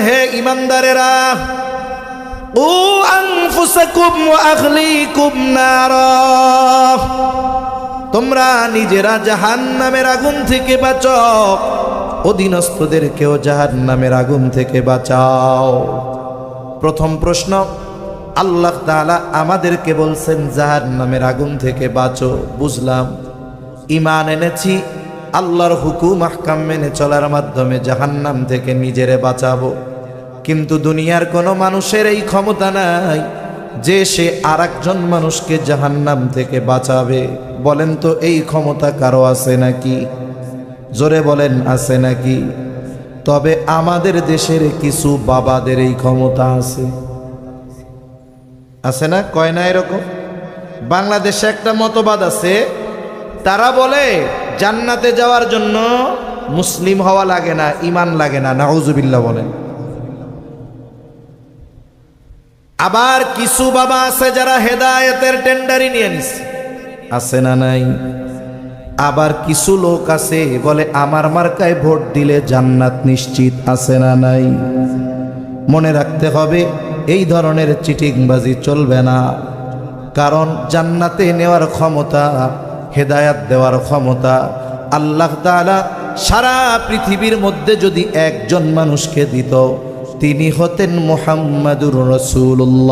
হে ঈমানদারেরা, ও আনফুসাকুম ওয়া আহলিকুম নারা, তোমরা নিজেরা জাহান্নামের আগুন থেকে বাঁচাও, অধীনস্থদেরকেও জাহান্নামের আগুন থেকে বাঁচাও। প্রথম প্রশ্ন, আল্লাহ তাআলা আমাদেরকে বলছেন জাহান্নামের আগুন থেকে বাঁচো, বুঝলাম। ঈমান এনেছি, আল্লাহর হুকুম আহকাম মেনে চলার মাধ্যমে জাহান্নাম থেকে নিজেরে বাঁচাবো। কিন্তু দুনিয়ার কোনো মানুষের এই ক্ষমতা নাই যে সে আরেকজন মানুষকে জাহান্নাম থেকে বাঁচাবে। বলেন তো, এই ক্ষমতা কারো আছে নাকি? জোরে বলেন, আছে নাকি? তবে আমাদের দেশের কিছু বাবাদের এই ক্ষমতা আছে, আছে না? কয় না এরকম? বাংলাদেশে একটা মতবাদ আছে, তারা বলে জান্নাতে যাওয়ার জন্য মুসলিম হওয়া লাগে না, ঈমান লাগে না। নাউজুবিল্লাহ বলেন। আবার কিছু বাবা আছে যারা হেদায়েতের টেন্ডারি নিয়ে নিছে, আছে না নাই? আবার কিছু লোক আছে বলে আমার মার্কায় ভোট দিলে জান্নাত নিশ্চিত, আছে না নাই? মনে রাখতে হবে, এই ধরনের চিটিংবাজি চলবে না। কারণ জান্নাতে নেওয়ার ক্ষমতা, হেদায়াত দেওয়ার ক্ষমতা আল্লাহ তাআলা সারা পৃথিবীর মধ্যে যদি একজন মানুষকে দিত, তিনি হতেন মুহাম্মাদুর রাসূলুল্লাহ।